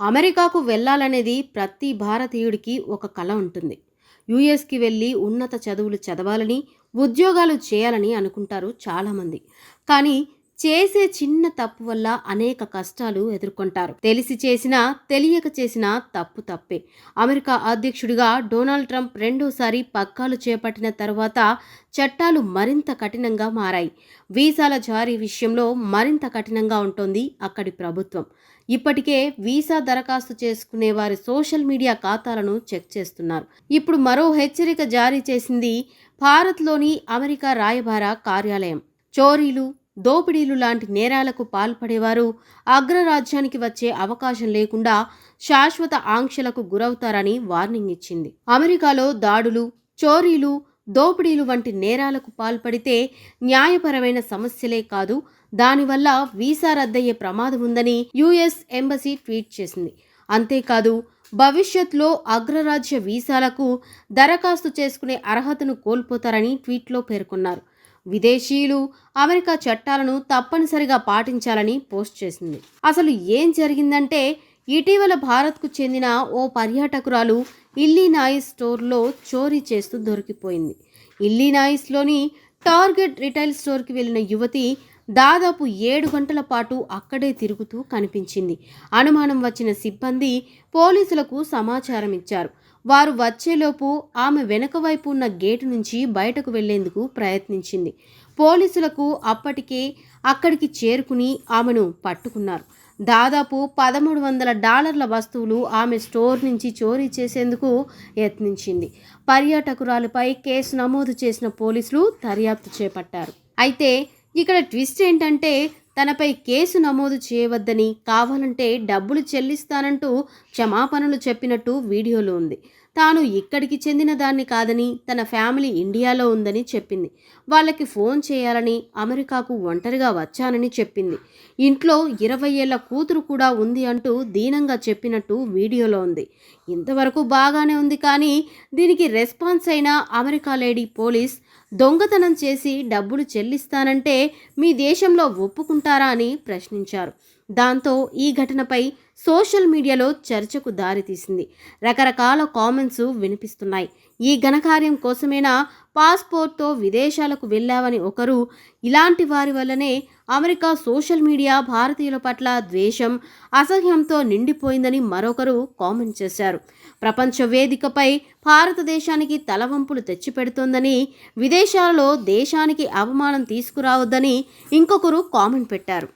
అమెరికాకు వెళ్ళాలనేది ప్రతి భారతీయుడికి ఒక కల ఉంటుంది. యూఎస్‌కి వెళ్ళి ఉన్నత చదువులు చదవాలని, ఉద్యోగాలు చేయాలని అనుకుంటారు చాలామంది. కానీ చేసే చిన్న తప్పు వల్ల అనేక కష్టాలు ఎదుర్కొంటారు. తెలిసి చేసినా, తెలియక చేసినా తప్పు తప్పే. అమెరికా అధ్యక్షుడిగా డొనాల్డ్ ట్రంప్ రెండోసారి పగ్గాలు చేపట్టిన తర్వాత చట్టాలు మరింత కఠినంగా మారాయి. వీసాల జారీ విషయంలో మరింత కఠినంగా ఉంటోంది అక్కడి ప్రభుత్వం. ఇప్పటికే వీసా దరఖాస్తు చేసుకునే వారి సోషల్ మీడియా ఖాతాలను చెక్ చేస్తున్నారు. ఇప్పుడు మరో హెచ్చరిక జారీ చేసింది భారత్లోని అమెరికా రాయబార కార్యాలయం. చోరీలు, దోపిడీలు లాంటి నేరాలకు పాల్పడేవారు అగ్రరాజ్యానికి వచ్చే అవకాశం లేకుండా శాశ్వత ఆంక్షలకు గురవుతారని వార్నింగ్ ఇచ్చింది. అమెరికాలో దాడులు, చోరీలు, దోపిడీలు వంటి నేరాలకు పాల్పడితే న్యాయపరమైన సమస్యలే కాదు, దానివల్ల వీసా రద్దయ్యే ప్రమాదం ఉందని యుఎస్ ఎంబసీ ట్వీట్ చేసింది. అంతేకాదు, భవిష్యత్తులో అగ్రరాజ్య వీసాలకు దరఖాస్తు చేసుకునే అర్హతను కోల్పోతారని ట్వీట్లో పేర్కొన్నారు. విదేశీయులు అమెరికా చట్టాలను తప్పనిసరిగా పాటించాలని పోస్ట్ చేసింది. అసలు ఏం జరిగిందంటే, ఇటీవల భారత్కు చెందిన ఓ పర్యాటకురాలు ఇల్లినాయిస్ స్టోర్లో చోరీ చేస్తూ దొరికిపోయింది. ఇల్లినాయిస్లోని టార్గెట్ రిటైల్ స్టోర్కి వెళ్లిన యువతి దాదాపు 7 గంటల పాటు అక్కడే తిరుగుతూ కనిపించింది. అనుమానం వచ్చిన సిబ్బంది పోలీసులకు సమాచారం ఇచ్చారు. వారు వచ్చేలోపు ఆమె వెనుక వైపు ఉన్న గేటు నుంచి బయటకు వెళ్లేందుకు ప్రయత్నించింది. పోలీసులకు అప్పటికే అక్కడికి చేరుకుని ఆమెను పట్టుకున్నారు. దాదాపు $1,300 వస్తువులు ఆమె స్టోర్ నుంచి చోరీ చేసేందుకు యత్నించింది. పర్యాటకురాలిపై కేసు నమోదు చేసిన పోలీసులు దర్యాప్తు చేపట్టారు. అయితే ఇక్కడ ట్విస్ట్ ఏంటంటే, తనపై కేసు నమోదు చేయవద్దని, కావాలంటే డబ్బులు చెల్లిస్తానంటూ క్షమాపణలు చెప్పినట్టు వీడియోలో ఉంది. తాను ఇక్కడికి చెందిన దాన్ని కాదని, తన ఫ్యామిలీ ఇండియాలో ఉందని చెప్పింది. వాళ్ళకి ఫోన్ చేయాలని, అమెరికాకు ఒంటరిగా వచ్చానని చెప్పింది. ఇంట్లో 20 ఏళ్ల కూతురు కూడా ఉంది అంటూ దీనంగా చెప్పినట్టు వీడియోలో ఉంది. ఇంతవరకు బాగానే ఉంది, కానీ దీనికి రెస్పాన్స్ అయిన అమెరికా లేడీ పోలీస్, దొంగతనం చేసి డబ్బులు చెల్లిస్తానంటే మీ దేశంలో ఒప్పుకుంటారా అని ప్రశ్నించారు. దాంతో ఈ ఘటనపై సోషల్ మీడియాలో చర్చకు దారితీసింది. రకరకాల కామెంట్స్ వినిపిస్తున్నాయి. ఈ ఘనకార్యం కోసమేనా పాస్పోర్ట్తో విదేశాలకు వెళ్ళావని ఒకరు, ఇలాంటి వారి వల్లనే అమెరికా సోషల్ మీడియా భారతీయుల పట్ల ద్వేషం, అసహ్యంతో నిండిపోయిందని మరొకరు కామెంట్ చేశారు. ప్రపంచ వేదికపై భారతదేశానికి తలవంపులు తెచ్చిపెడుతోందని, విదేశాలలో దేశానికి అవమానం తీసుకురావద్దని ఇంకొకరు కామెంట్ పెట్టారు.